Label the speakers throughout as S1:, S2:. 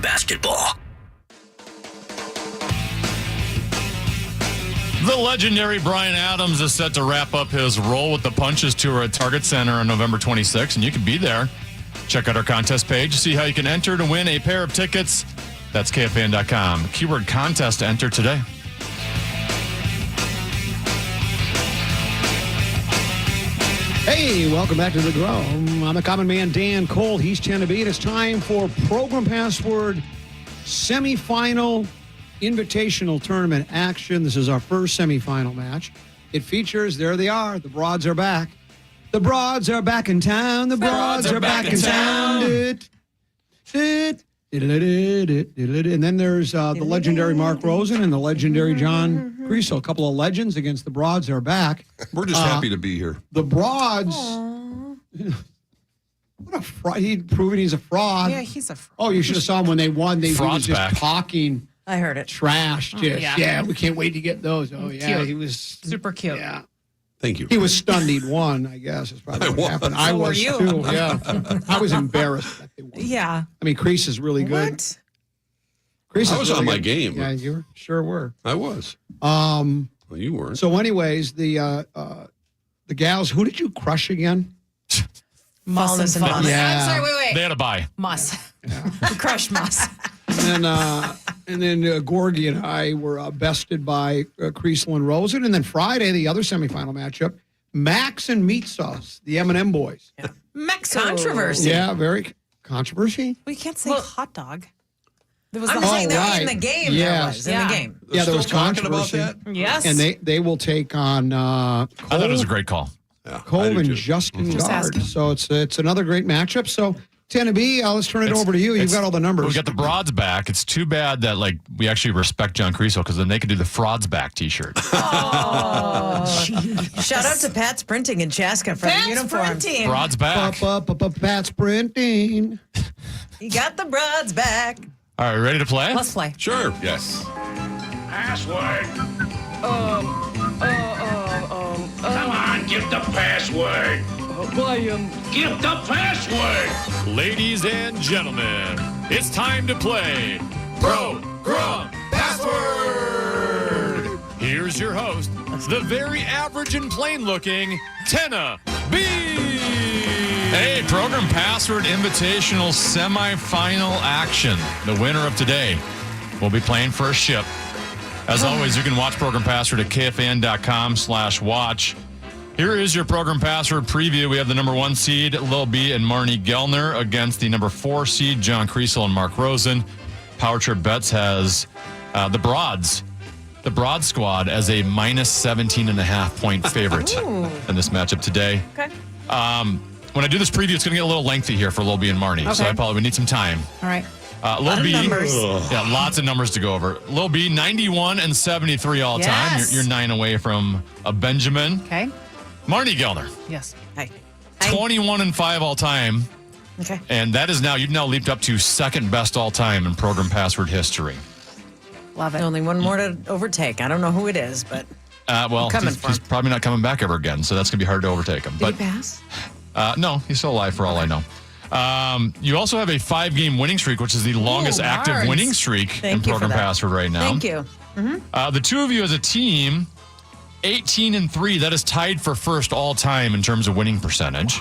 S1: basketball.
S2: The legendary Bryan Adams is set to wrap up his Roll with the Punches tour at Target Center on November 26th, and you can be there. Check out our contest page to see how you can enter to win a pair of tickets. That's KFAN.com. Keyword contest to enter today.
S3: Hey, welcome back to the Grow. I'm the common man, Dan Cole. He's 10 to beat. It's time for Program Password Semifinal Invitational Tournament action. This is our first semifinal match. It features, there they are, the Broads are back. The Broads are back in town. The Broads are back in town. And then there's the legendary Mark Rosen and the legendary John Kriesel. A couple of legends against the Broads are back.
S4: We're just happy to be here.
S3: The Broads. What a fraud. He'd proven he's a fraud.
S5: Yeah, he's a fraud.
S3: Oh, you should have saw him when they won. He was just
S2: back.
S3: talking.
S5: I heard it.
S3: Trash. Yeah, we can't wait to get those. Oh, yeah.
S5: Cute.
S3: He was
S5: super cute.
S3: Yeah.
S4: Thank you.
S3: He was stunned he'd won, I guess. Is probably what happened. I was
S5: you.
S3: too, yeah. I was embarrassed that they won.
S5: Yeah.
S3: I mean, Kriesel is really good.
S5: What?
S3: Kriesel
S4: I was
S3: really
S4: on my
S3: good.
S4: game.
S3: Yeah, you sure were.
S4: I was. Well, you weren't.
S3: So anyways, the gals, who did you crush again?
S5: Muss and Fuss.
S3: Yeah.
S5: I'm sorry, wait.
S2: They had a bye.
S5: Muss. Yeah. Crush Muss.
S3: And then Gorgie and I were bested by Kriesel and Rosen. And then Friday, the other semifinal matchup, Max and Meat Sauce, the M&M boys.
S5: Yeah. Max controversy.
S3: Yeah, very controversy.
S5: We can't say hot dog. There was
S6: I'm saying that in the game.
S3: Yeah.
S6: There was, in the game.
S3: Yeah, there was
S4: Still talking about
S3: controversy.
S4: that?
S5: Yes.
S3: And they will take on
S2: I thought it was a great call.
S4: Yeah,
S3: Cole
S4: I do
S3: and
S4: too.
S3: Justin
S5: Just
S3: Gard.
S5: asking.
S3: So it's another great matchup. So 10 to B, let's turn it over to you. You've got all the numbers.
S2: We got the Broads back. It's too bad that we actually respect John Kriesel because then they could do the Frauds back T-shirt.
S6: Shout out to Pat's Printing in Chaska for the uniforms.
S2: Broads back.
S3: Pat's printing.
S6: You got the Broads back.
S2: All right, ready to play?
S5: Let's play.
S4: Sure. Yes.
S1: Password. Come on, give the password. Give the password.
S2: Ladies and gentlemen, it's time to play Progrum Password. Here's your host, the very average and plain-looking Tenna B. Hey, Program Password Invitational Semifinal action. The winner of today will be playing for a ship. As always, you can watch Program Password at KFAN.com/watch. Here is your Program Password preview. We have the number 1 seed, Lil B and Marney Gellner, against the number 4 seed, John Kriesel and Mark Rosen. Power Trip Bets has the Broad squad, as a minus 17.5 point favorite in this matchup today.
S5: Okay.
S2: When I do this preview, it's going to get a little lengthy here for Lil B and Marney. So I probably need some time.
S5: All right.
S2: Lil B,
S6: numbers.
S2: yeah, lots of numbers to go over. Lil B, 91 and 73 all time.
S5: Yes.
S2: You're 9 away from a Benjamin.
S5: Okay.
S2: Marney Gellner,
S5: Yes.
S6: Hi.
S2: 21 and 5 all time.
S6: Okay.
S2: And that is you've now leaped up to second best all time in Program Password history.
S5: Love it.
S6: Only one more to overtake. I don't know who it is, but
S2: Well,
S6: coming
S2: he's probably not coming back ever again, so that's going to be hard to overtake him.
S6: did he pass?
S2: No, he's still alive for all I know. You also have a 5-game winning streak, which is the longest active
S5: Barnes.
S2: winning streak
S6: Thank
S2: in
S6: you for
S2: Program
S6: that.
S2: Password right now.
S6: Thank you.
S2: The two of you as a team, 18 and 3, that is tied for first all time in terms of winning percentage.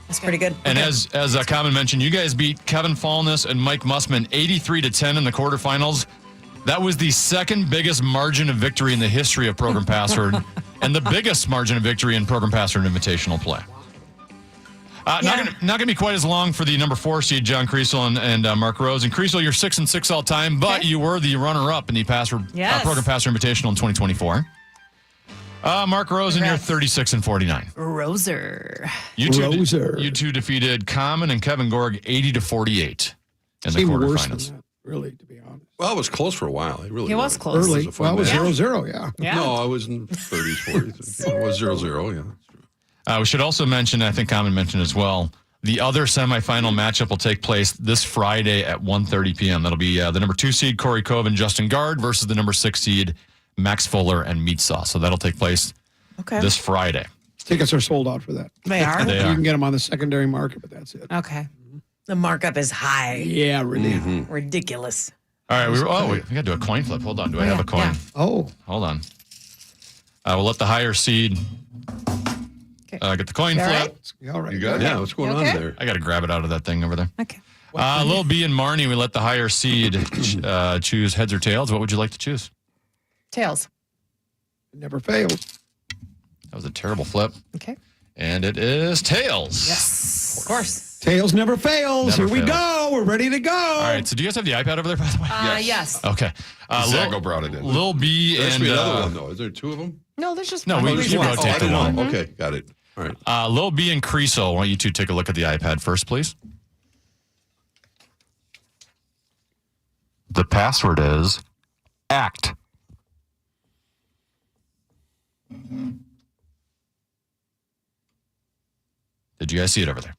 S6: That's pretty good.
S2: And
S6: Okay.
S2: as Common mentioned, you guys beat Kevin Fallness and Mike Mussman 83-10 in the quarterfinals. That was the second biggest margin of victory in the history of Program Password and the biggest margin of victory in Program Password Invitational play. Not gonna be quite as long for the number 4 seed, John Kriesel and Mark Rosen. Kriesel, you're 6 and 6 all time, but you were the runner-up in the Program Password Invitational in 2024. Mark Rosen, you're 36 and 49.
S5: Roser.
S2: You two defeated Common and Kevin Gorg 80-48 in the quarterfinals.
S3: Really, to be honest.
S4: Well, it was close for a while. It really
S5: He was close.
S3: Early.
S4: It was a fun
S3: Well, it was
S4: match.
S3: 0-0, yeah.
S5: Yeah.
S4: No, I was in 30s, 40s. It was 0-0, yeah.
S2: We should also mention, I think Common mentioned as well, the other semifinal matchup will take place this Friday at 1:30 p.m. That'll be the number 2 seed, Corey Cove and Justin Gard, versus the number 6 seed, Max Fuller and Meat Sauce. So that'll take place this Friday.
S3: Tickets are sold out for that.
S5: They are?
S2: They
S3: You
S2: are.
S3: can get them on the secondary market, but that's it.
S5: Okay.
S6: The markup is high.
S3: Yeah, really.
S6: Ridiculous.
S2: All right, we got to do a coin flip. Hold on. Do I have a coin?
S5: Yeah.
S3: Oh,
S2: Hold on. We'll let the higher seed get the coin
S5: All
S2: flip.
S5: right.
S3: yeah, all right.
S4: You got it? Yeah, what's going
S5: Okay.
S4: on there?
S2: I got to grab it out of that thing over there.
S5: Okay.
S2: Lil B and Marnie, we let the higher seed choose heads or tails. What would you like to choose?
S5: Tails.
S3: It never fails.
S2: That was a terrible flip.
S5: Okay.
S2: And it is tails.
S5: Yes. Of course.
S3: Tails never fails.
S2: Never
S3: Here we
S2: fails.
S3: go. We're ready to go.
S2: All right. So do you guys have the iPad over there, by the way?
S5: Yes.
S2: Okay.
S4: Zago brought it in.
S2: Lil B
S4: There
S2: and
S4: should be another one, though. Is there two of them?
S5: No, there's just
S2: No,
S5: one.
S2: we
S5: There's
S2: should
S5: one.
S2: rotate the one.
S4: Okay, got it. All right.
S2: Lil B and Kriesel, why don't you two take a look at the iPad first, please? The password is ACT. Did you guys see it over there?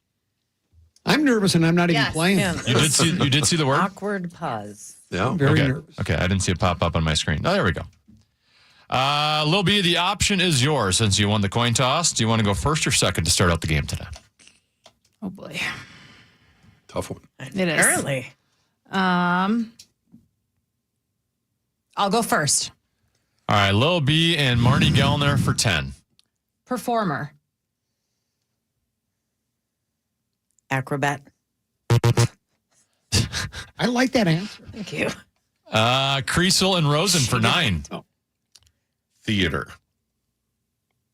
S3: I'm nervous and I'm not even
S5: Yes.
S3: playing.
S6: Yeah.
S2: You did see the word?
S6: Awkward pause.
S4: Yeah.
S3: I'm very
S2: Okay.
S3: nervous.
S2: Okay, I didn't see it pop up on my screen. Oh, there we go. Lil B, the option is yours since you won the coin toss. Do you want to go first or second to start out the game today?
S5: Oh boy.
S4: Tough one.
S5: It is.
S6: Apparently.
S5: I'll go first.
S2: All right, Lil B and Marney Gellner for 10.
S5: Performer.
S6: Acrobat.
S3: I like that answer.
S6: Thank you.
S2: Kriesel and Rosen for 9.
S4: Theater.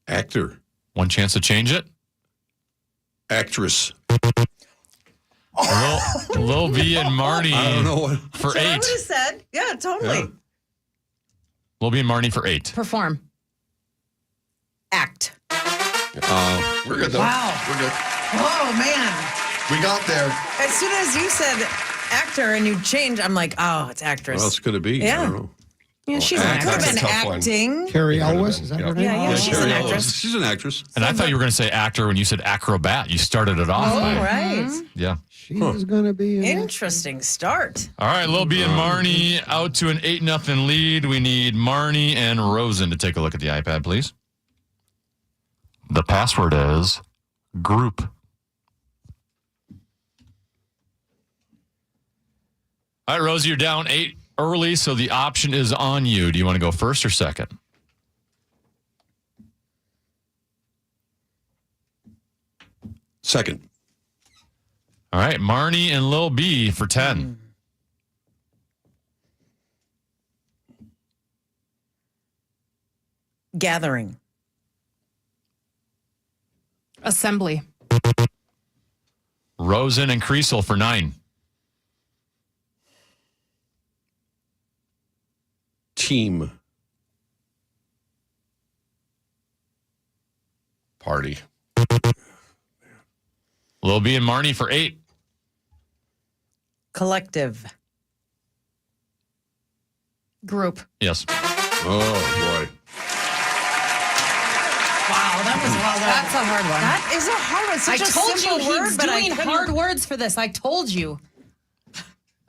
S4: Actor.
S2: One chance to change it.
S4: Actress.
S2: Lil B and Marnie
S4: I don't know what.
S2: for
S6: That's what I
S2: 8.
S6: would have said. Yeah, totally.
S4: Yeah.
S2: Lil B and Marnie for 8.
S5: Perform.
S6: Act.
S4: We're good, though.
S6: Wow.
S4: We're good.
S6: Oh, man.
S4: We got there.
S6: As soon as you said actor and you changed, I'm like, oh, it's actress.
S4: What else could it be?
S6: Yeah.
S4: I don't know.
S5: Yeah, she's an
S4: act.
S6: Could have
S5: actress.
S6: been
S4: That's a tough one.
S6: acting.
S3: Carrie
S4: It could've
S3: Elwes,
S4: been,
S3: is that
S4: yeah.
S3: her name?
S6: Yeah, she's
S4: Carrie
S6: an
S4: Elwes.
S6: actress.
S4: She's an actress.
S2: And I thought you were going to say actor when you said acrobat. You started it off.
S6: Oh,
S2: by-
S6: right.
S2: Yeah.
S3: She's going to be in it.
S6: Interesting start.
S2: All right, Lil B and Marnie out to an 8-0 lead. We need Marnie and Rosen to take a look at the iPad, please. The password is group. All right, Rosie, you're down 8 early, so the option is on you. Do you want to go first or second?
S4: Second.
S2: All right, Marnie and Lil B for 10.
S6: Gathering.
S5: Assembly.
S2: Rosen and Kriesel for 9.
S4: Team. Party.
S2: Lil B and Marnie for 8.
S6: Collective.
S5: Group.
S2: Yes.
S4: Oh, boy.
S6: Wow, that was well done.
S5: That's a hard one.
S6: That is a hard one. Such
S5: I
S6: a
S5: told
S6: simple
S5: you
S6: word,
S5: he's
S6: but I
S5: doing
S6: couldn't-
S5: hard words for this. I told you.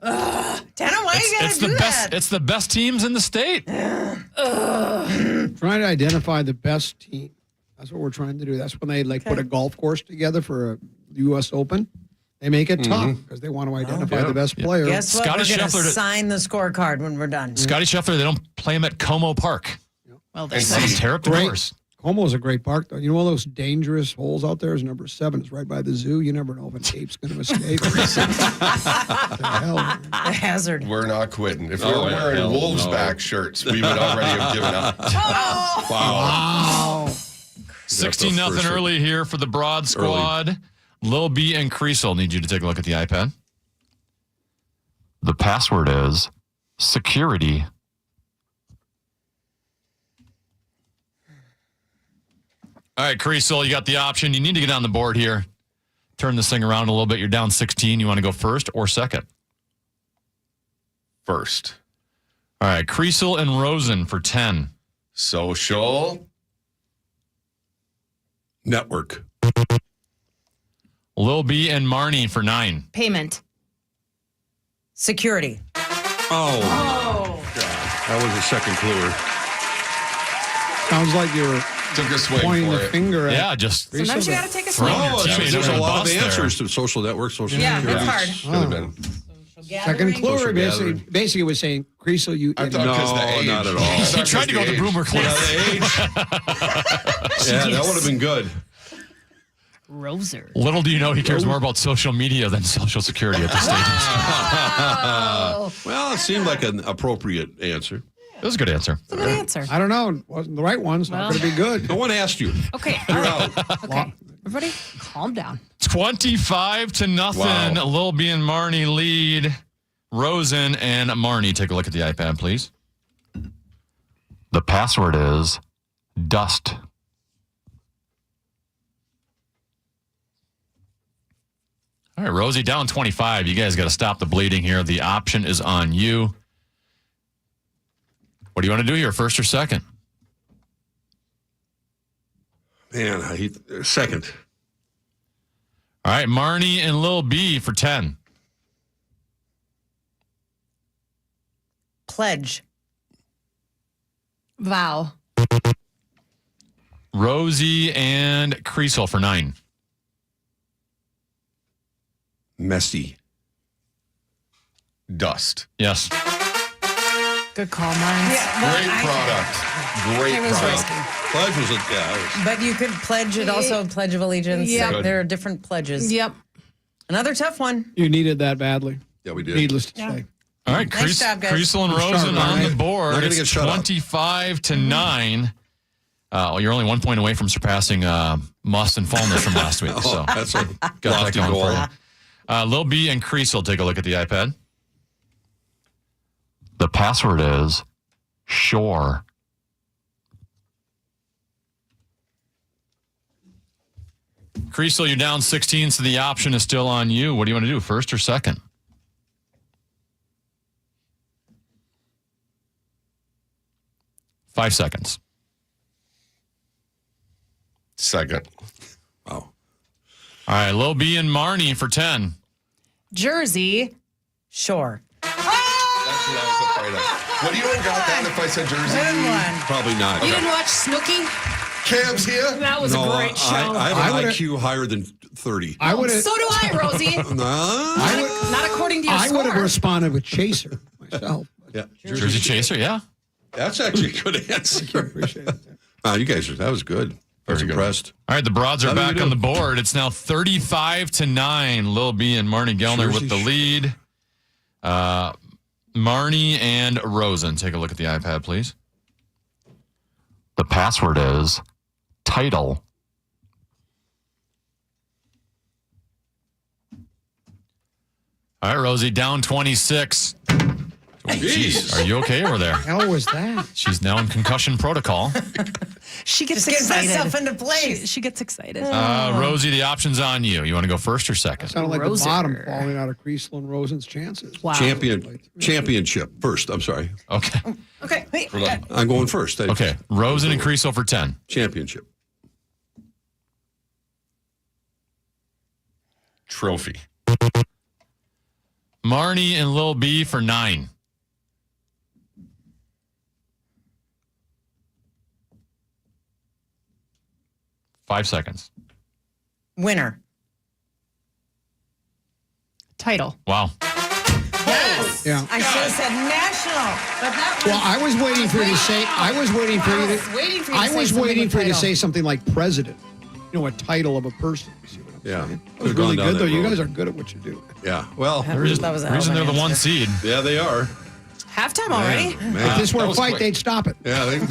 S6: Dana, why you gotta
S2: It's
S6: do
S2: the
S6: that?
S2: best. It's the best teams in the state.
S3: Trying to identify the best team. That's what we're trying to do. That's when they put a golf course together for a U.S. Open. They make it tough because they want to identify
S4: yeah.
S3: the best player.
S6: Guess what?
S2: Scotty
S6: We're going to
S2: Scheffler-
S6: sign the scorecard when we're done.
S2: Scotty Scheffler, they don't play him at Como Park.
S5: Well,
S2: They
S5: there's
S2: just tear up the
S3: Great.
S2: course.
S3: Como is a great park, though. You know all those dangerous holes out there is number 7. It's right by the zoo. You never know if an ape's going to escape. What the hell?
S6: The hazard.
S7: We're not quitting. If we
S4: Oh,
S7: were wearing
S4: hell
S7: wolves
S4: no.
S7: back shirts, we would already have given up.
S3: Wow.
S2: 16-0
S4: first
S2: early here for the Broad Squad. Lil B and Kriesel need you to take a look at the iPad. The password is security. All right, Kriesel, you got the option. You need to get on the board here. Turn this thing around a little bit. You're down 16. You want to go first or second?
S7: First.
S2: All right, Kriesel and Rosen for 10.
S7: Social.
S4: Network.
S2: Lil B and Marnie for 9.
S5: payment.
S6: Security.
S4: Oh. God. That was a second cluer.
S3: Sounds like you're
S7: Took a swing
S3: Pointing
S7: for
S3: the
S7: it.
S3: finger at
S2: Yeah, just
S5: Sometimes you got to take a
S2: Throw
S5: swing.
S2: your
S4: Oh,
S2: teammate
S4: there's
S2: under
S4: a
S2: the
S4: lot of
S2: bus there.
S4: answers to social network, social
S5: Yeah,
S4: security.
S5: it's hard.
S7: Should have been.
S3: second clue.
S4: Social
S3: Basically,
S4: gathering.
S3: basically was saying, Kriesel, you
S7: I
S3: idiot.
S7: thought because the
S4: No,
S7: age.
S4: not at all.
S7: I thought
S2: He tried
S7: 'cause
S2: to go with the
S7: age.
S2: boomer club.
S4: Yeah, the age. Yeah, that would have been good.
S5: Roser.
S2: Little do you know, he cares more about social media than Social Security at this stage.
S4: Well, it seemed like an appropriate answer.
S2: It was a good answer.
S5: That's a good answer.
S3: I don't know. It wasn't the right one. It's not
S5: Well.
S3: going to be good.
S4: No one asked you.
S5: Okay.
S4: You're out.
S5: Okay. Everybody, calm down.
S2: 25-0.
S4: Wow.
S2: Lil B and Marney lead. Rosen and Marney. Take a look at the iPad, please. The password is dust. All right, Rosie, down 25. You guys got to stop the bleeding here. The option is on you. What do you want to do here, first or second?
S4: Man, I hate second.
S2: All right, Marney and Lil B for 10.
S6: Pledge.
S5: Vow.
S2: Rosie and Kriesel for 9.
S4: Messy.
S7: Dust.
S2: Yes.
S5: Good call, mine.
S7: Great product. Great
S5: It was
S7: product.
S5: risky.
S4: Pledge was a
S6: But you could pledge it also, Pledge of Allegiance.
S5: Yeah.
S6: Like, there are different pledges.
S5: Yep.
S6: Another tough one.
S3: You needed that badly.
S4: Yeah, we did.
S3: Needless to say.
S2: All right,
S6: Nice job, guys.
S2: Kriesel and
S3: Good start,
S2: Rosen on
S3: Marney.
S2: the board.
S4: Not gonna
S2: It's
S4: get shut up.
S2: 25-9. You're only 1 point away from surpassing Must and Fallness from last week. So
S4: That's a
S2: got that
S4: lofty
S2: going
S4: goal.
S2: for you. Lil B and Kriesel, take a look at the iPad. The password is Shore. Kriesel, you're down 16, so the option is still on you. What do you want to do, first or second? Five seconds.
S7: Second.
S4: Wow.
S2: All right, Lil B and Marney for 10.
S5: Jersey.
S6: Sure.
S7: That's what I was afraid of. Would you have got that if I said Jersey?
S6: Good one.
S4: Probably not.
S5: You didn't watch Snooki?
S7: Cam's here.
S5: That was
S4: No,
S5: a great show.
S4: I have
S3: I
S4: an
S3: would've-
S4: IQ higher than 30.
S3: I would have.
S5: So do I, Rosie. Not according to your
S3: I would have
S5: score.
S3: responded with Chaser myself.
S4: Yeah,
S2: Jersey Chaser, yeah.
S4: That's actually a good answer.
S3: Appreciate it.
S4: Wow, you guys, that was good. I was
S7: Very good.
S4: impressed.
S2: All right, the Broads are
S4: How did
S2: back
S4: we
S2: on
S4: do?
S2: the board. It's now 35-9. Lil B and Marney Gellner with the lead. Marney and Rosen. Take a look at the iPad, please. The password is title. All right, Rosie, down 26.
S4: Jeez.
S2: Are you okay over there?
S3: Hell was that?
S2: She's now in concussion protocol.
S5: She gets
S6: Just get
S5: excited.
S6: myself into place.
S5: She gets excited.
S2: Rosie, the option's on you. You want to go first or second?
S3: Sounded like
S5: Roser.
S3: the bottom falling out of Kriesel and Rosen's chances.
S5: Wow.
S4: Championship first. I'm sorry.
S2: Okay.
S6: Okay. Wait.
S4: I'm going first.
S2: Okay. Rosen and Kriesel for 10.
S4: Championship.
S7: Trophy.
S2: Marney and Lil B for 9. Five seconds.
S6: Winner.
S5: Title.
S2: Wow.
S6: Yes.
S3: Yeah.
S6: I should have said national, but that was.
S3: Well, I was waiting for you to say. I was waiting for you to.
S5: Waiting for you to
S3: I
S5: say
S3: was
S5: something
S3: waiting
S5: with
S3: for you to
S5: title.
S3: say something like president. You know, a title of a person. You see what I'm
S4: Yeah.
S3: saying? That was
S4: Could've gone
S3: really
S4: down
S3: good,
S4: that
S3: though. You
S4: road.
S3: guys are good at what you do.
S4: Yeah. Well,
S6: That was a hell of
S2: Reason
S6: an
S2: they're the one
S6: answer.
S2: seed.
S4: yeah, they are.
S6: Halftime already.
S3: If
S4: Man.
S3: this were
S7: that
S3: a
S7: was
S3: fight,
S7: quick.
S3: they'd stop it.
S4: Yeah, they would.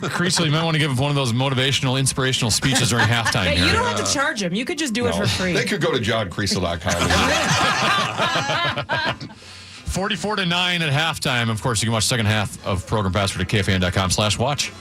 S2: Kriesel, you might want to give one of those motivational, inspirational speeches during halftime
S5: Hey,
S2: here.
S5: you don't have to charge him. You could just do it for free.
S7: They could go to johnkriesel.com.
S2: 44-9 at halftime. Of course, you can watch second half of Program Password at kfan.com/watch.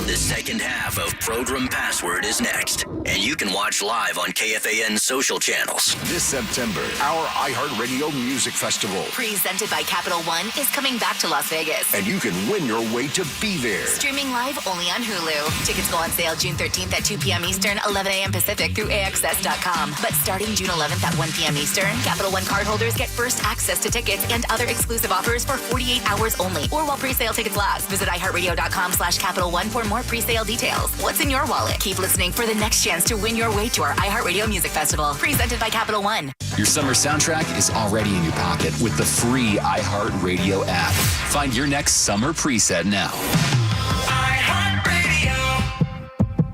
S8: The second half of of Progrum Password is next, and you can watch live on KFAN's social channels.
S9: This September, our iHeartRadio Music Festival.
S10: Presented by Capital One is coming back to Las Vegas.
S9: And you can win your way to be there.
S10: Streaming live only on Hulu. Tickets go on sale June 13th at 2 p.m. Eastern, 11 a.m. Pacific through AXS.com. But starting June 11th at 1 p.m. Eastern, Capital One cardholders get first access to tickets and other exclusive offers for 48 hours only, or while pre-sale tickets last. Visit iHeartRadio.com/Capital One for more pre-sale details. What's in your wallet? Keep listening for the next chance to win your way to our iHeartRadio Music Festival. Presented by Capital One.
S11: Your summer soundtrack is already in your pocket with the free iHeartRadio app. Find your next summer preset now.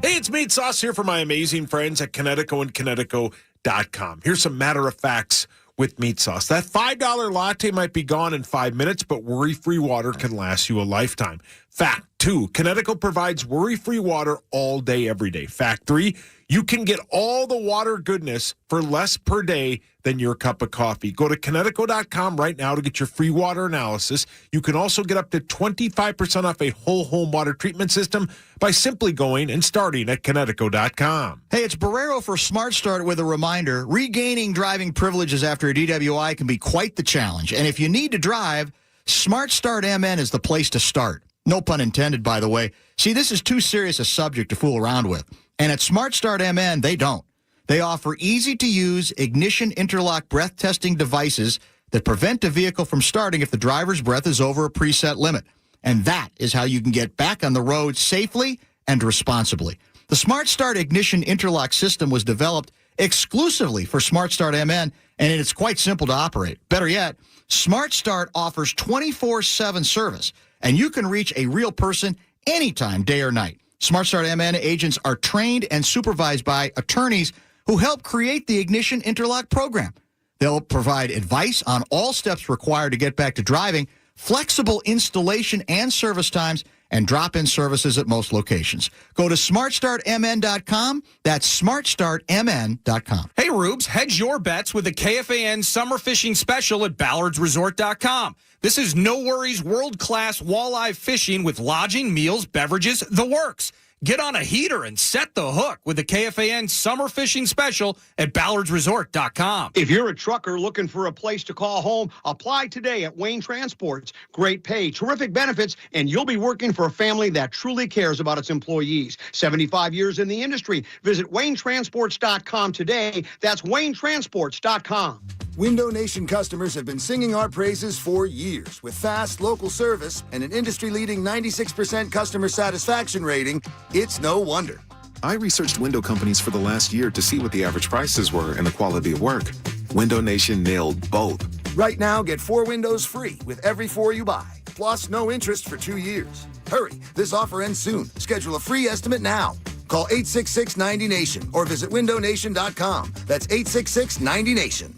S12: Hey, it's Meat Sauce here for my amazing friends at Connecticut and Connecticut.com. Here's some matter of facts with Meat Sauce. That $5 latte might be gone in 5 minutes, but worry-free water can last you a lifetime. Fact 2, Connecticut provides worry-free water all day, every day. Fact 3, you can get all the water goodness for less per day than your cup of coffee. Go to Connecticut.com right now to get your free water analysis. You can also get up to 25% off a whole home water treatment system by simply going and starting at Connecticut.com.
S13: Hey, it's Barrero for Smart Start with a reminder. Regaining driving privileges after a DWI can be quite the challenge. And if you need to drive, Smart Start MN is the place to start. No pun intended, by the way. See, this is too serious a subject to fool around with. And at Smart Start MN, they don't. They offer easy-to-use ignition interlock breath testing devices that prevent the vehicle from starting if the driver's breath is over a preset limit. And that is how you can get back on the road safely and responsibly. The Smart Start ignition interlock system was developed exclusively for Smart Start MN, and it's quite simple to operate. Better yet, Smart Start offers 24/7 service, and you can reach a real person anytime, day or night. Smart Start MN agents are trained and supervised by attorneys who help create the Ignition Interlock program. They'll provide advice on all steps required to get back to driving, flexible installation and service times, and drop-in services at most locations. Go to smartstartmn.com. That's smartstartmn.com.
S14: Hey, Rubes, hedge your bets with the KFAN Summer Fishing Special at ballardsresort.com. This is no-worries, world-class walleye fishing with lodging, meals, beverages, the works. Get on a heater and set the hook with the KFAN Summer Fishing Special at ballardsresort.com.
S3: If you're a trucker looking for a place to call home, apply today at Wayne Transports. Great pay, terrific benefits, and you'll be working for a family that truly cares about its employees. 75 years in the industry. Visit WayneTransports.com today. That's WayneTransports.com.
S15: Window Nation customers have been singing our praises for years. With fast local service and an industry-leading 96% customer satisfaction rating, it's no wonder.
S16: I researched window companies for the last year to see what the average prices were and the quality of work. Window Nation nailed both.
S15: Right now, get 4 windows free with every 4 you buy, plus no interest for 2 years. Hurry, this offer ends soon. Schedule a free estimate now. Call 866-90-NATION or visit windownation.com. That's 866-90-NATION.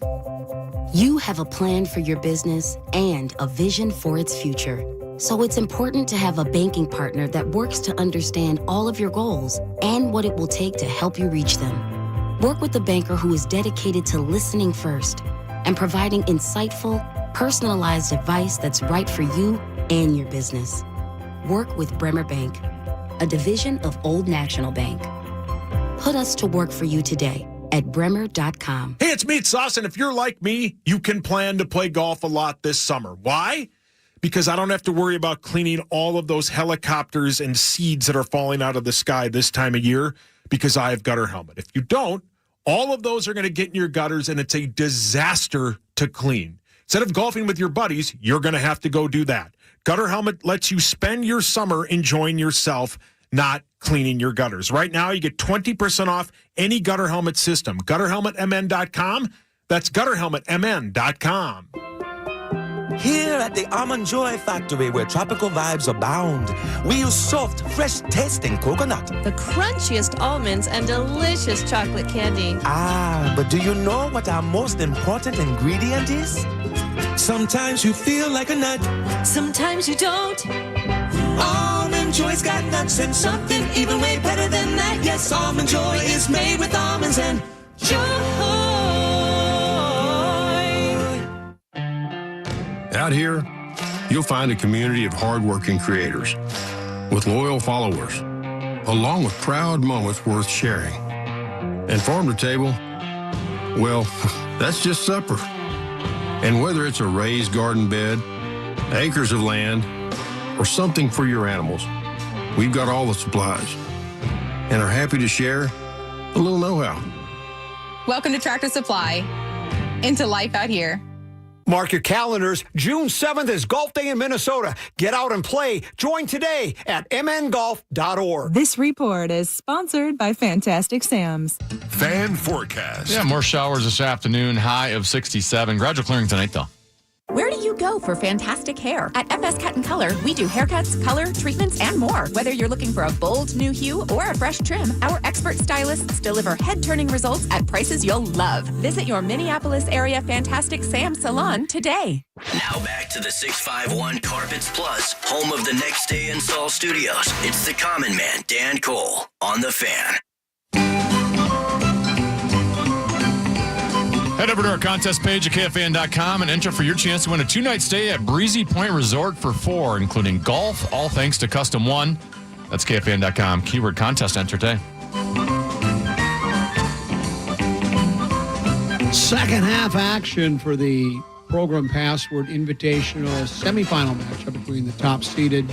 S17: You have a plan for your business and a vision for its future. So it's important to have a banking partner that works to understand all of your goals and what it will take to help you reach them. Work with a banker who is dedicated to listening first and providing insightful, personalized advice that's right for you and your business. Work with Bremer Bank, a division of Old National Bank. Put us to work for you today at bremer.com.
S12: Hey, it's Meat Sauce, and if you're like me, you can plan to play golf a lot this summer. Why? Because I don't have to worry about cleaning all of those helicopters and seeds that are falling out of the sky this time of year because I have Gutter Helmet. If you don't, all of those are going to get in your gutters, and it's a disaster to clean. Instead of golfing with your buddies, you're going to have to go do that. Gutter Helmet lets you spend your summer enjoying yourself, not cleaning your gutters. Right now, you get 20% off any Gutter Helmet system. GutterHelmetMN.com. That's GutterHelmetMN.com.
S18: Here at the Almond Joy Factory, where tropical vibes abound, we use soft, fresh-tasting coconut.
S19: The crunchiest almonds and delicious chocolate candy.
S18: Ah, but do you know what our most important ingredient is? Sometimes you feel like a nut.
S19: Sometimes you don't.
S18: Almond Joy's got nuts and something even way better than that. Yes, Almond Joy is made with almonds and joy.
S4: Out here, you'll find a community of hardworking creators with loyal followers, along with proud moments worth sharing. And farm to table, well, that's just supper. And whether it's a raised garden bed, acres of land, or something for your animals, we've got all the supplies and are happy to share a little know-how.
S5: Welcome to Tractor Supply. Into life out here.
S20: Mark your calendars. June 7th is Golf Day in Minnesota. Get out and play. Join today at mngolf.org.
S21: This report is sponsored by Fantastic Sam's.
S9: Fan forecast.
S2: Yeah, more showers this afternoon, high of 67. Gradual clearing tonight, though.
S10: Where do you go for fantastic hair? At FS Cut and Color, we do haircuts, color, treatments, and more. Whether you're looking for a bold new hue or a fresh trim, our expert stylists deliver head-turning results at prices you'll love. Visit your Minneapolis area Fantastic Sam salon today.
S8: Now back to the 651 Carpets Plus, home of the Next Day Install Studios. It's the Common Man, Dan Cole, on The Fan.
S2: Head over to our contest page at KFAN.com and enter for your chance to win a 2-night stay at Breezy Point Resort for 4, including golf, all thanks to Custom One. That's KFAN.com. Keyword contest enter today.
S3: Second half action for the Progrum Password Invitational semifinal matchup between the top-seeded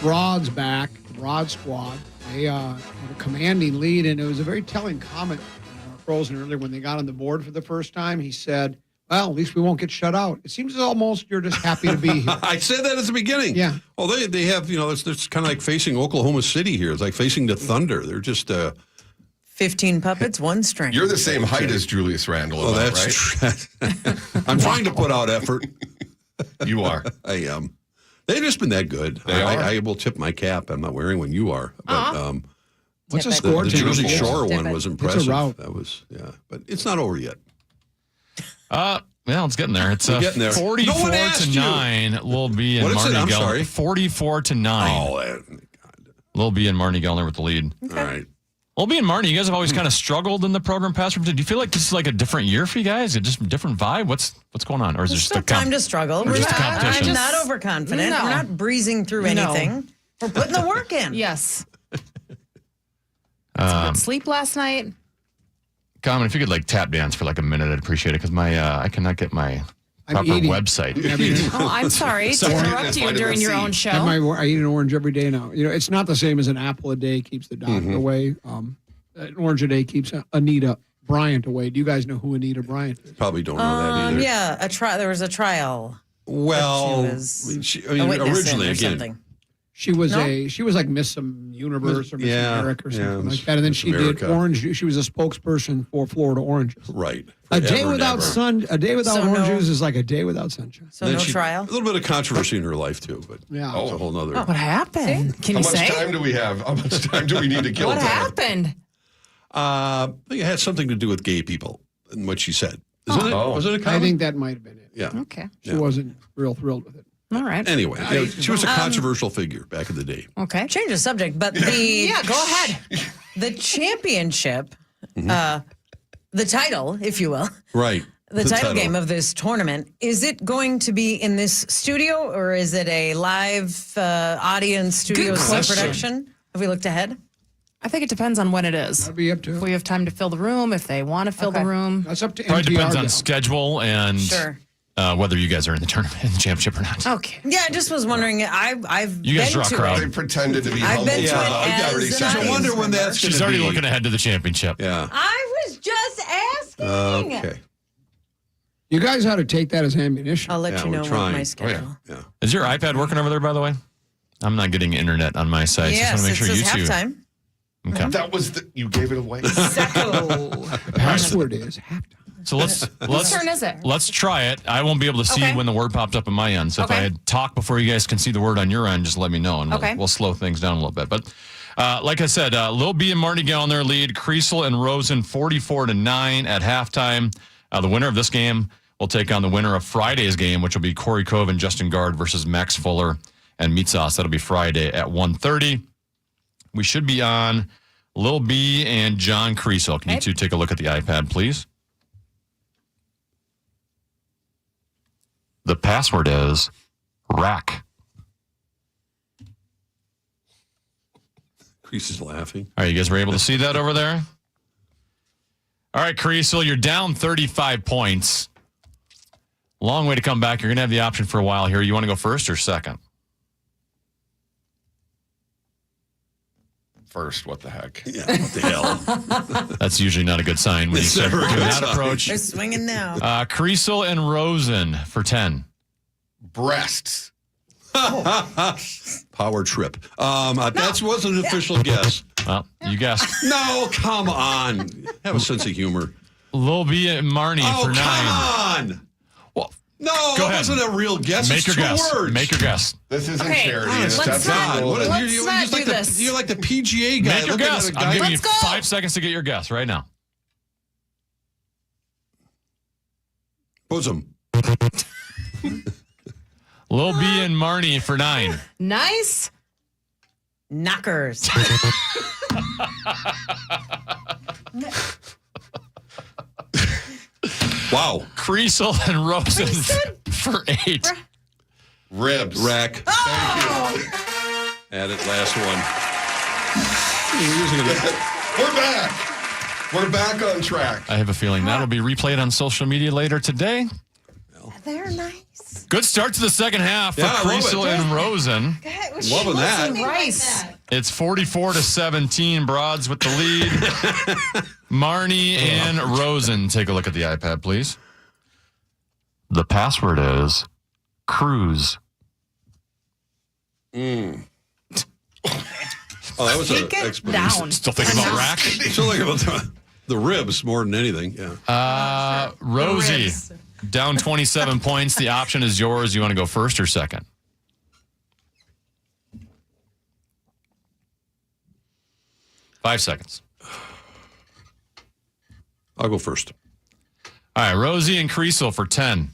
S3: Broads back, Broad squad. They have a commanding lead, and it was a very telling comment. Rosen earlier when they got on the board for the first time, he said, well, at least we won't get shut out. It seems almost you're just happy to be here.
S4: I said that at the beginning.
S3: Yeah.
S4: Well, they have, it's kind of like facing Oklahoma City here. It's like facing the Thunder. They're just
S6: 15 puppets, one string.
S7: You're the same height as Julius Randle,
S4: well, that's
S7: right?
S4: I'm trying to put out effort.
S7: You are.
S4: I am. They've just been that good. I will tip my cap. I'm not wearing one. You are. But,
S3: what's the score?
S4: The Jersey Shore one was impressive.
S3: It's a rout.
S4: That was, but it's not over yet.
S2: Well, it's getting there. It's
S4: getting there.
S2: 44-9. Lil B and Marney Gellner. 44-9.
S4: Oh,
S2: Lil B and Marney Gellner with the lead.
S6: Okay.
S4: All right.
S2: Lil B and Marney, you guys have always kind of struggled in the Program Password. Do you feel like this is like a different year for you guys? A just different vibe? What's going on? Or is it just
S6: still time to struggle.
S2: We're just a competition?
S6: I'm not overconfident.
S5: No.
S6: We're not breezing through anything. We're putting the work in.
S5: Yes. Sleep last night.
S2: Common, if you could tap dance for a minute, I'd appreciate it because I cannot get my proper website.
S19: Oh, I'm sorry to interrupt you during your own show.
S3: I eat an orange every day now. It's not the same as an apple a day keeps the doctor away. An orange a day keeps Anita Bryant away. Do you guys know who Anita Bryant is?
S4: Probably don't know that either.
S6: Yeah, there was a trial.
S4: Well, originally, again.
S3: She was like Miss Universe or Miss America or something like that. And then she did orange. She was a spokesperson for Florida Oranges.
S4: Right.
S3: A day without orange juice is like a day without sunshine.
S6: So no trial?
S4: A little bit of controversy in her life, too. But it's a whole nother.
S5: What happened? Can you say?
S7: How much time do we have? How much time do we need to kill?
S5: What happened?
S4: I think it had something to do with gay people and what she said. Isn't it? Was it a comment?
S3: I think that might have been it.
S4: Yeah.
S5: Okay.
S3: She wasn't real thrilled with it.
S5: All right.
S4: Anyway, she was a controversial figure back in the day.
S5: Okay.
S6: Change the subject, but
S5: go ahead.
S6: The championship, the title, if you will.
S4: Right.
S6: The title game of this tournament, is it going to be in this studio or is it a live audience studio production? Have we looked ahead?
S5: I think it depends on when it is.
S3: That'd be up to.
S5: If we have time to fill the room, if they want to fill the room.
S3: That's up to
S2: Probably
S3: NPR
S2: depends on
S3: now.
S2: schedule and whether you guys are in the tournament, in the championship or not.
S5: Okay.
S6: Yeah, I just was wondering. I've
S2: You guys
S6: been
S2: draw
S6: to
S2: crowd.
S6: it.
S7: They pretended to be
S6: I've
S7: humble.
S6: been to it as an
S4: I wonder when that's going to be.
S2: She's already looking ahead to the championship.
S4: Yeah.
S6: I was just asking.
S4: Okay.
S3: You guys ought to take that as ammunition.
S6: I'll let you know what my schedule.
S4: Yeah.
S2: Is your iPad working over there, by the way? I'm not getting internet on my site.
S6: Yes,
S2: so I just want to
S6: it
S2: make sure
S6: says
S2: you two.
S6: halftime.
S2: Okay.
S7: That was you gave it away.
S3: The password is halftime.
S2: So let's
S5: Whose turn is it?
S2: Let's try it. I won't be able to see when the word pops up on my end. So if I talk before you guys can see the word on your end, just let me know, and we'll slow things down a little bit. But like I said, Lil B and Marney Gellner lead. Kriesel and Rosen 44-9 at halftime. The winner of this game will take on the winner of Friday's game, which will be Corey Cove and Justin Gard versus Max Fuller and Meat Sauce. That'll be Friday at 1:30. We should be on Lil B and John Kriesel. Can you two take a look at the iPad, please? The password is rack.
S1: Kreese is laughing.
S2: All right, you guys were able to see that over there? All right, Kriesel, you're down 35 points. Long way to come back. You're going to have the option for a while here. You want to go first or second?
S7: First, what the heck?
S1: Yeah, what the hell?
S2: That's usually not a good sign when you start doing that approach.
S6: They're swinging now.
S2: Kriesel and Rosen for 10.
S7: Breasts.
S1: Power trip. That wasn't an official guess.
S2: Well, you guessed.
S1: No, come on. Have a sense of humor.
S2: Lil B and Marney for 9.
S1: Come on.
S2: Well,
S1: no,
S2: go
S1: that
S2: ahead.
S1: wasn't a real guess.
S2: Make
S1: It's
S2: your
S1: two
S2: guess.
S1: words.
S2: Make your guess.
S7: This isn't
S19: Okay,
S7: charity.
S19: let's
S7: It's
S19: not-
S7: not.
S19: let's not do this.
S1: You're like the PGA guy.
S2: Make your
S1: looking at
S2: guess.
S1: a guy-
S2: I'm giving you
S19: Let's go.
S2: 5 seconds to get your guess right now.
S1: Bosom.
S2: Lil B and Marney for 9.
S19: Nice.
S6: Knockers.
S1: Wow.
S2: Kriesel and Rosen for 8.
S7: Ribs.
S1: Rack.
S19: Oh.
S1: Add it. Last one.
S7: We're back. We're back on track.
S2: I have a feeling that'll be replayed on social media later today.
S19: They're nice.
S2: Good start to the second half for
S1: Yeah, I love
S2: Kriesel
S1: it.
S2: and Rosen.
S1: Loving that.
S19: Rice.
S2: It's 44-17. Broads with the lead. Marney and Rosen. Take a look at the iPad, please. The password is cruise.
S1: Oh, that was an
S19: Take it
S1: explanation.
S19: down.
S2: Still thinking about rack?
S1: Still thinking about the ribs more than anything. Yeah.
S2: Rosie,
S19: Ribs.
S2: down 27 points. The option is yours. You want to go first or second? Five seconds.
S1: I'll go first.
S2: All right, Rosie and Kriesel for 10.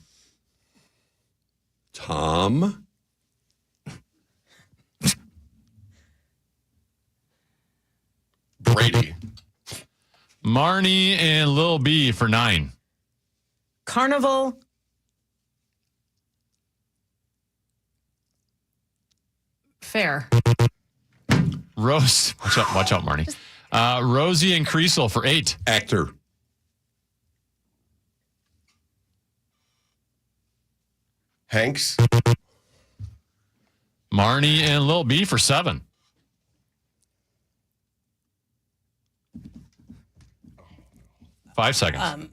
S1: Tom.
S7: Brady.
S2: Marney and Lil B for 9.
S6: Carnival.
S19: Fair.
S2: Rose, watch out, Marney. Rosie and Kriesel for 8.
S1: Actor.
S7: Hanks.
S2: Marney and Lil B for 7. Five seconds.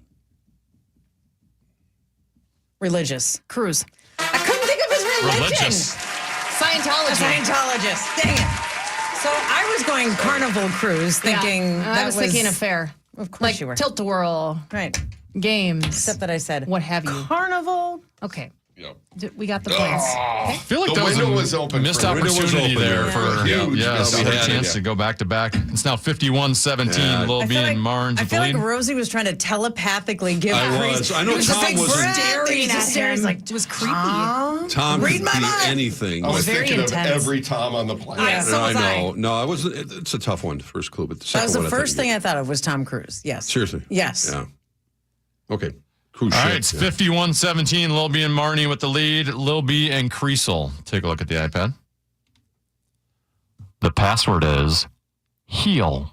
S6: Religious.
S19: Cruise.
S6: I couldn't think of his religion.
S2: Religious.
S19: Scientology.
S6: A Scientologist. Dang it. So I was going Carnival Cruise, thinking
S19: Yeah,
S6: that
S19: I was thinking a fair.
S6: Of course
S19: Like
S6: you were.
S19: tilt-a-whirl
S6: Right.
S19: games.
S6: Except that I said
S19: What have you?
S6: Carnival.
S19: Okay.
S7: Yep.
S19: We got the points.
S2: I feel like
S7: The
S2: that
S7: window
S2: was
S7: was
S2: a
S7: open
S2: missed
S7: for-
S1: window was
S2: opportunity
S1: open
S2: there
S1: there.
S2: for
S7: Huge
S2: yeah,
S7: missed
S2: we had a
S7: opportunity.
S2: chance to go back to back. It's now 51-17.
S1: Yeah.
S2: Lil B and Marnes
S6: I
S2: with the
S6: feel like
S2: lead.
S6: Rosie was trying to telepathically give
S1: I
S6: Kreese-
S1: was. I know
S6: He was
S1: Tom
S6: just
S1: wasn't-
S6: staring at him.
S19: Like, it was creepy.
S1: Tom
S6: Read
S1: could
S6: my
S1: be
S6: mind.
S1: anything.
S7: I was
S19: very
S7: thinking
S19: intense.
S7: of every Tom on the planet.
S6: Yeah. So was I.
S1: know. No, I wasn't. It's a tough one. First clue, but the
S6: That
S1: second
S6: was the
S1: one,
S6: first thing I thought of was Tom Cruise. Yes.
S1: Seriously.
S6: Yes.
S1: Yeah. Okay. Cruise
S2: All
S1: ship.
S2: right, it's
S1: yeah.
S2: 51-17. Lil B and Marney with the lead. Lil B and Kriesel. Take a look at the iPad. The password is heel.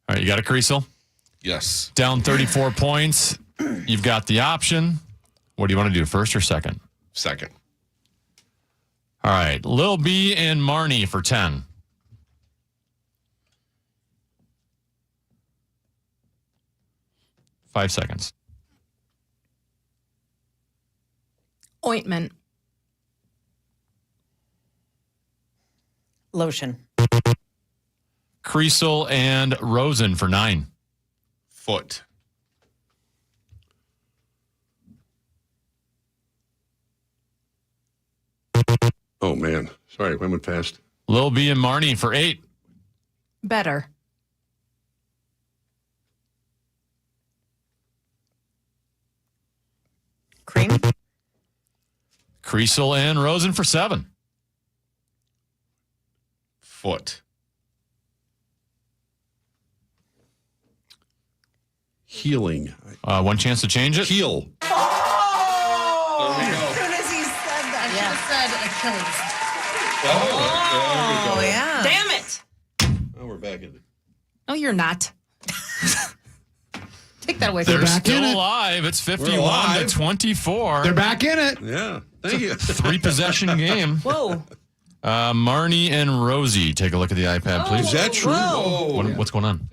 S2: All right, you got it, Kriesel?
S7: Yes.
S2: Down 34 points. You've got the option. What do you want to do, first or second?
S7: Second.
S2: All right, Lil B and Marney for 10. Five seconds.
S19: Ointment.
S6: Lotion.
S2: Kriesel and Rosen for 9.
S7: Foot.
S1: Oh man, sorry, I went fast.
S2: Lil B and Marney for 8.
S19: Better.
S6: Cream.
S2: Kriesel and Rosen for 7.
S7: Foot.
S1: Healing.
S2: One chance to change it.
S1: Heal.
S6: As soon as he said that,
S11: said Achilles.
S7: Oh, there we go.
S6: yeah.
S11: Damn it.
S1: Oh, we're back in it.
S11: No, you're not. Take that away from
S2: They're
S11: me.
S2: still alive. It's 51 to 24.
S3: They're back in it.
S1: Yeah. Thank you.
S2: 3-possession game.
S6: Whoa.
S2: Marnie and Rosie, take a look at the iPad, please.
S1: Is that true?
S6: Whoa.
S2: What's going on?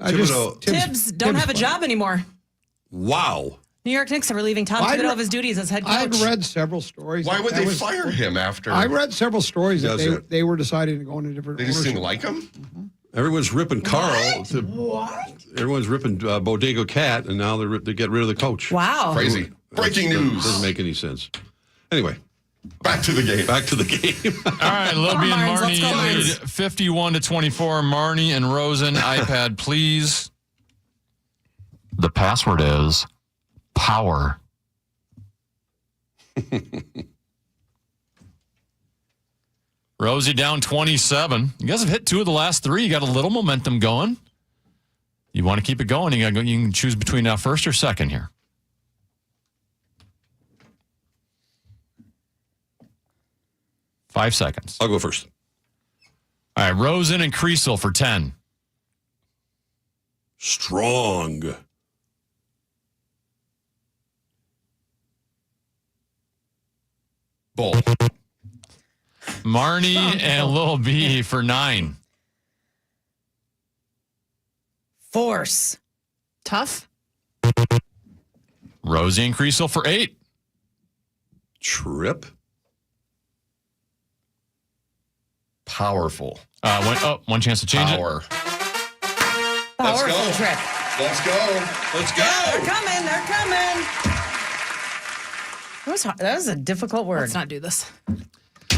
S11: Tibbs don't have a job anymore.
S1: Wow.
S11: New York Knicks are relieving Tom Thibodeau of his duties as head coach.
S3: I've read several stories.
S7: Why would they fire him after?
S3: I read several stories that
S1: Does it?
S3: they were deciding to go in a different
S7: They just didn't
S3: ownership.
S7: like him?
S1: Everyone's ripping Carl. Everyone's ripping Bodega Cat, and now they get rid of the coach.
S11: Wow.
S7: Crazy. Breaking news.
S1: Doesn't make any sense. Anyway.
S7: Back to the game.
S1: Back to the game.
S2: All right, Lil B and
S11: Marnes, let's go,
S2: Marnie lead
S11: Marnes.
S2: 51 to 24. Marnie and Rosen, iPad, please. The password is power. Rosie down 27. You guys have hit 2 of the last 3. You got a little momentum going. You want to keep it going, you can choose between first or second here. Five seconds.
S1: I'll go first.
S2: All right, Rosen and Kriesel for 10.
S1: Strong.
S7: Bull.
S2: Marnie and Lil B for 9.
S6: Force.
S11: Tough.
S2: Rosie and Kriesel for 8.
S1: Trip.
S7: Powerful.
S2: One chance to change
S7: Power.
S6: Powerful
S7: go.
S6: trip.
S7: Let's go.
S1: Let's go.
S6: They're coming. They're coming. That was hard. That was a difficult word.
S11: Let's not do this.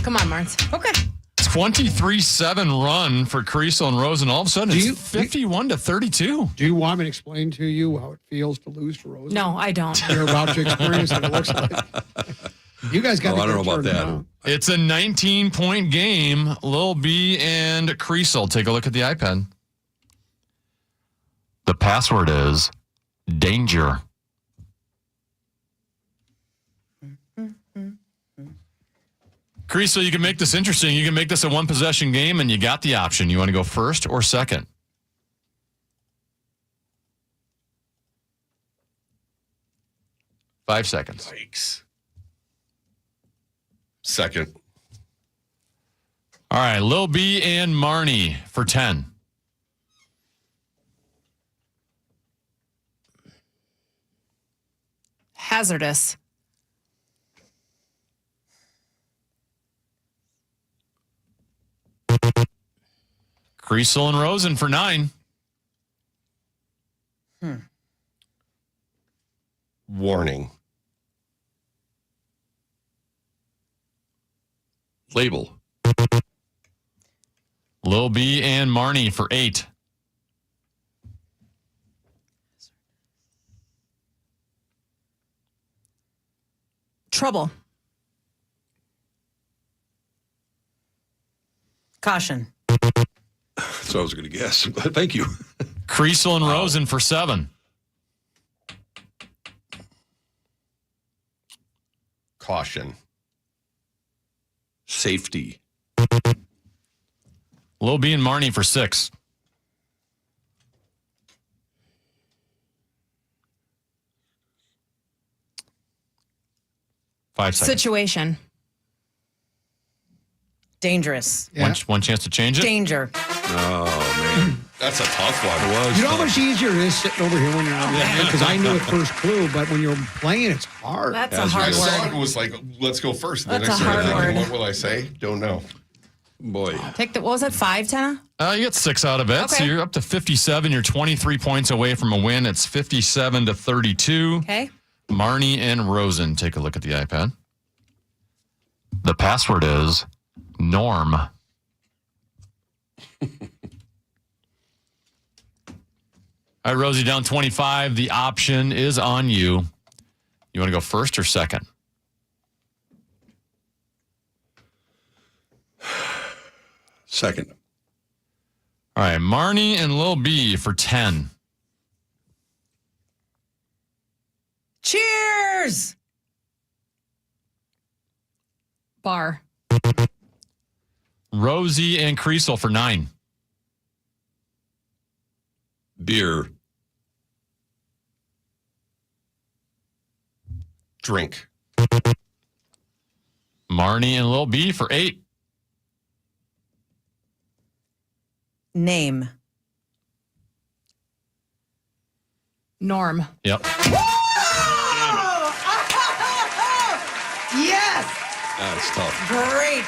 S11: Come on, Marnes.
S6: Okay.
S2: 23-7 run for Kriesel and Rosen. All of a sudden, it's 51 to 32.
S3: Do you want me to explain to you how it feels to lose to Rosen?
S11: No, I don't.
S3: You're about to experience what it looks like. You guys got
S1: I don't know about that.
S3: Around.
S2: It's a 19-point game. Lil B and Kriesel. Take a look at the iPad. The password is danger. Kriesel, you can make this interesting. You can make this a one-possession game, and you got the option. You want to go first or second? Five seconds.
S7: Yikes. Second.
S2: All right, Lil B and Marnie for 10.
S11: Hazardous.
S2: Kriesel and Rosen for 9.
S7: Warning.
S1: Label.
S2: Lil B and Marnie for 8.
S11: Trouble.
S6: Caution.
S1: That's what I was going to guess. Thank you.
S2: Kriesel and Rosen for 7.
S7: Caution.
S1: Safety.
S2: Lil B and Marnie for 6. Five seconds.
S11: Situation.
S6: Dangerous.
S3: Yeah.
S2: One chance to change it.
S6: Danger.
S1: Oh, man.
S7: That's a tough one.
S1: It was
S3: You know how
S1: tough.
S3: much easier it is sitting over here when you're on the hand? Because I knew it first clue, but when you're playing, it's hard.
S11: That's a
S1: As
S11: hard
S7: I saw
S11: word.
S7: it was like, let's go first. The
S11: That's
S7: next
S11: a
S7: one, I'm
S11: hard
S7: thinking,
S11: word.
S7: what will I say? Don't know.
S1: Boy.
S11: Take the, what was that, 5, Tenna?
S2: You get 6 out of it. So
S11: Okay.
S2: you're up to 57. You're 23 points away from a win. It's 57 to 32.
S11: Okay.
S2: Marnie and Rosen. Take a look at the iPad. The password is Norm. All right, Rosie, down 25. The option is on you. You want to go first or second?
S1: Second.
S2: All right, Marnie and Lil B for 10.
S6: Cheers.
S11: Bar.
S2: Rosie and Kriesel for 9.
S1: Beer.
S7: Drink.
S2: Marnie and Lil B for 8.
S6: Name.
S11: Norm.
S2: Yep.
S6: Yes.
S1: That's tough.
S6: Great.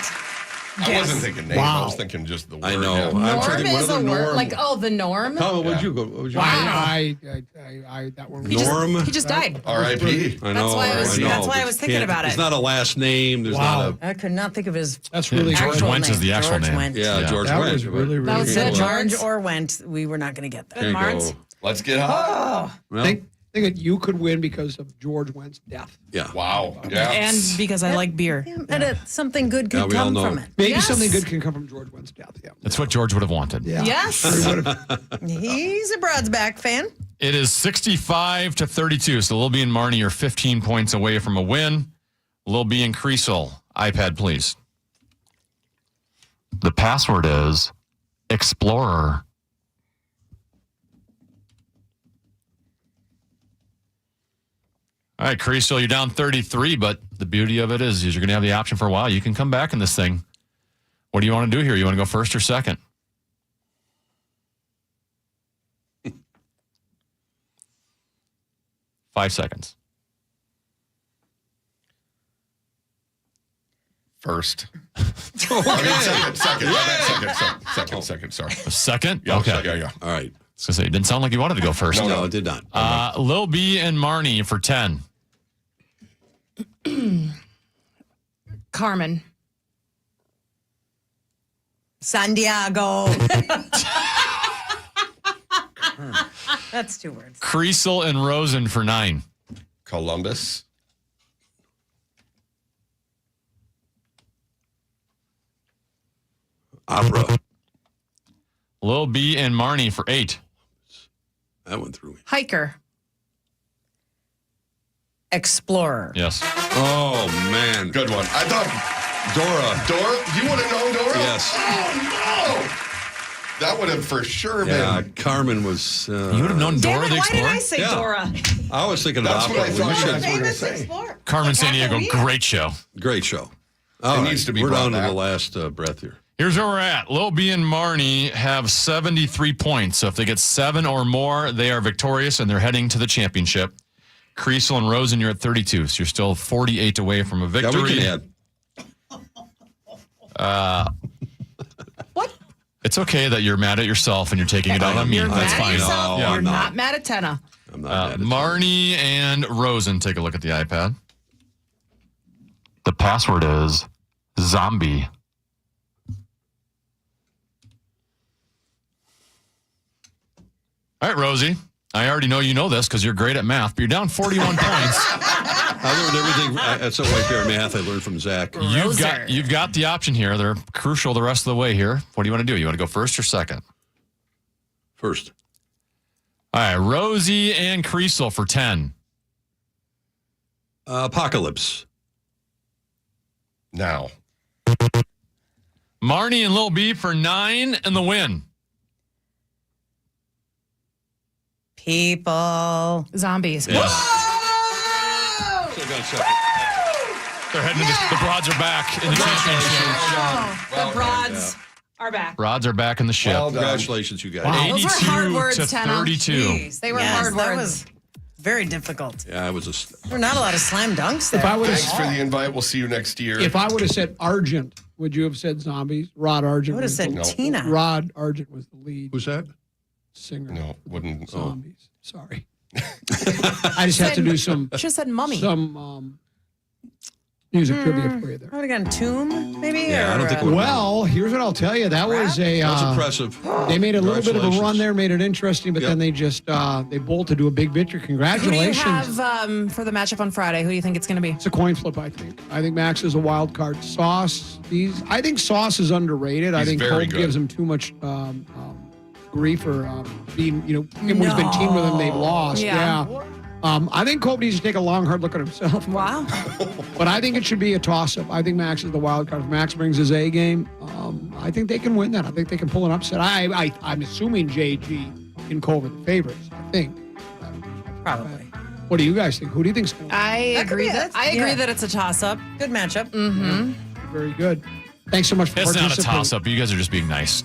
S7: I wasn't thinking name.
S1: Wow.
S7: I was thinking just the word.
S1: I know.
S7: Yeah.
S1: I'm trying to
S11: Norm
S1: think, what
S11: is a
S1: other
S11: word.
S1: norm?
S11: Like, the norm?
S1: How would you go? What would you
S3: I that one.
S1: Norm?
S11: He just died.
S7: R.I.P.
S1: I know.
S6: That's why I was thinking about
S1: It's
S6: it.
S1: not a last name. There's
S3: Wow.
S1: not a.
S6: I could not think of his
S3: That's really
S2: George
S6: actual
S2: Wentz
S6: name.
S2: is the actual
S6: George
S2: name.
S6: Wentz.
S1: Yeah, George
S3: That
S1: Wentz.
S3: was really, really
S11: That was
S3: good.
S11: it.
S6: George or Wentz, we were not going to get that.
S1: There you
S11: Martz.
S1: go.
S7: Let's get hot.
S1: Well,
S3: Think that you could win because of George Wentz's death.
S1: yeah.
S7: Wow. Yeah.
S11: And because I like beer.
S6: And something good
S1: Yeah,
S6: could
S1: we all
S6: come
S1: know.
S6: from it.
S3: Maybe
S11: Yes.
S3: something good can come from George Wentz's death. Yeah.
S2: That's what George would have wanted.
S3: Yeah.
S11: Yes.
S6: He's a Broads Back fan.
S2: It is 65-32. So Lil B and Marnie are 15 points away from a win. Lil B and Kriesel, iPad, please. The password is Explorer. All right, Kriesel, you're down 33, but the beauty of it is you're going to have the option for a while. You can come back in this thing. What do you want to do here? You want to go first or second? Five seconds.
S7: First. Second. Sorry.
S2: A second?
S7: Yeah,
S2: Okay.
S7: Yeah.
S1: All right.
S2: I was gonna say, it didn't sound like you wanted to go first.
S1: No, it did not.
S2: Lil B and Marnie for 10.
S11: Carmen.
S6: Santiago. That's 2 words.
S2: Kriesel and Rosen for 9.
S7: Columbus.
S1: Opera.
S2: Lil B and Marnie for 8.
S1: That went through me.
S11: Hiker.
S6: Explorer.
S2: Yes.
S1: Oh, man.
S7: Good one. I thought Dora. You would have known Dora?
S1: Yes.
S7: Oh, no. That would have for sure
S1: Yeah,
S7: been.
S1: Carmen was.
S2: You would have known Dora the
S6: Why
S2: Explorer?
S6: did I say
S1: Yeah.
S6: Dora?
S1: I was thinking
S7: That's
S1: of
S7: what I
S1: opera.
S7: thought
S1: We
S7: you
S1: should-
S7: guys were going to
S6: Famous
S7: say.
S6: Explorer.
S2: Carmen Sandiego, great show.
S1: Great show. All
S7: It
S1: right,
S7: needs to be
S1: We're
S7: brought
S1: down to
S7: back.
S1: the last breath here.
S2: Here's where we're at. Lil B and Marnie have 73 points. So if they get 7 or more, they are victorious and they're heading to the championship. Kriesel and Rosen, you're at 32. So you're still 48 away from a
S1: Yeah,
S2: victory.
S1: we can add.
S11: What?
S2: It's okay that you're mad at yourself and you're taking it out on me.
S11: You're
S2: That's
S11: mad
S2: fine.
S11: at yourself.
S1: No,
S11: You're
S1: I'm
S11: not
S1: not.
S11: mad at Tenna.
S1: I'm not mad at you.
S2: Marnie and Rosen, take a look at the iPad. The password is zombie. All right, Rosie. I already know you know this because you're great at math, but you're down 41 points.
S1: I learned everything. That's a white pair math I learned from Zach.
S2: You've got the option here. They're crucial the rest of the way here. What do you want to do? You want to go first or second?
S1: First.
S2: All right, Rosie and Kriesel for 10.
S1: Apocalypse.
S7: Now.
S2: Marnie and Lil B for 9 and the win.
S6: People.
S11: Zombies.
S2: Yeah.
S1: Still got a second.
S2: They're heading to the Broads are back in the championship.
S11: The Broads are back.
S2: Broads are back in the ship.
S7: Well done.
S1: Congratulations, you guys.
S3: Wow.
S11: Those were hard
S2: 82
S11: words,
S2: to
S11: Tenna.
S2: 32.
S11: Jeez, they were hard
S6: that
S11: words.
S6: was very difficult.
S1: Yeah, it was
S6: There were not a lot of slam dunks there.
S3: If I would
S7: Thanks for
S3: have
S7: the invite. We'll see you next year.
S3: if I would have said Argent, would you have said zombies? Rod Argent.
S6: I would have
S3: was
S6: said
S3: the-
S6: Tina.
S3: Rod Argent was the lead
S1: Who's that?
S3: singer.
S7: No, wouldn't.
S3: Zombies. Sorry. I just have to do some
S11: Should have said mummy.
S3: music trivia for you there.
S6: I would have gone Tomb, maybe?
S1: Yeah, I
S6: or,
S1: don't think it would-
S3: Well, here's what I'll tell you. That was a.
S1: That was impressive.
S3: They made a little bit of a run
S1: Congratulations.
S3: there, made it interesting, but
S1: Yep.
S3: then they just they bolted to a big victory.
S11: Who do you
S3: Congratulations.
S11: have for the matchup on Friday? Who do you think it's going to be?
S3: It's a coin flip, I think. I think Max is a wild card. Sauce, I think Sauce is underrated. I
S7: He's
S3: think
S7: very
S3: Colt
S7: good.
S3: gives him too much grief for being, when he's been teamed with him, they've lost.
S11: Yeah.
S3: Yeah. I think Colt needs to take a long, hard look at himself.
S11: Wow.
S3: But But I think it should be a toss-up. I think Max is the wild card. If Max brings his A game, I think they can win that. I think they can pull an upset. I'm assuming JG can cover the favorites. I think.
S6: Probably.
S3: What do you guys think? Who do you think's going to win?
S11: I agree that it's a toss-up.
S6: Good matchup.
S11: Mm-hmm.
S3: Very good. Thanks so much for
S2: It's not a
S3: participating.
S2: toss-up. You guys are just being nice.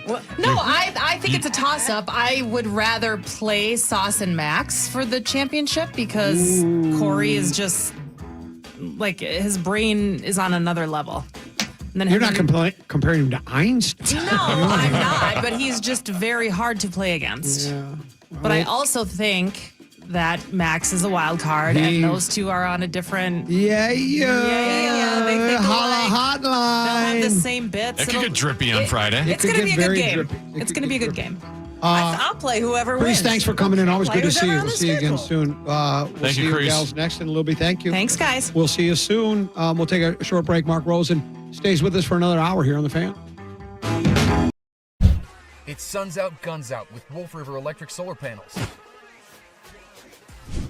S11: No, I think it's a toss-up. I would rather play Sauce and Max for the championship because Corey is just like his brain is on another level. And then
S3: You're not comparing him to Einstein.
S11: No, I'm not. But he's just very hard to play against.
S3: Yeah.
S11: But I also think that Max is a wild card, and those two are on a different.
S3: Yeah.
S11: They think
S3: Holla
S11: alike. They'll have the
S3: hotline.
S11: same bits.
S2: It could get drippy on Friday.
S11: It's
S3: could
S11: going to
S3: get
S11: be a good
S3: very
S11: game.
S3: drippy.
S11: It's going to be a good game.
S6: I'll play whoever
S3: Chris,
S6: wins.
S3: thanks for coming in. Always
S6: Play
S3: good to see
S6: whoever
S3: you.
S6: on
S3: We'll
S6: the
S3: see you again
S6: schedule.
S3: soon. We'll
S2: Thank
S3: see
S2: you,
S3: you
S2: Chris.
S3: gals next in a little bit. Thank you.
S11: Thanks, guys.
S3: We'll see you soon. We'll take a short break. Mark Rosen stays with us for another hour here on The Fan.
S13: It's Suns Out, Guns Out with Wolf River Electric solar panels.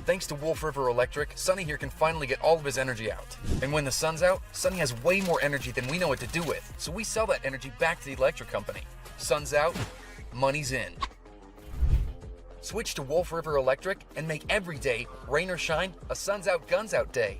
S13: Thanks to Wolf River Electric, Sonny here can finally get all of his energy out. And when the sun's out, Sonny has way more energy than we know what to do with. So we sell that energy back to the electric company. Sun's out, money's in. Switch to Wolf River Electric and make every day, rain or shine, a Suns Out, Guns Out day.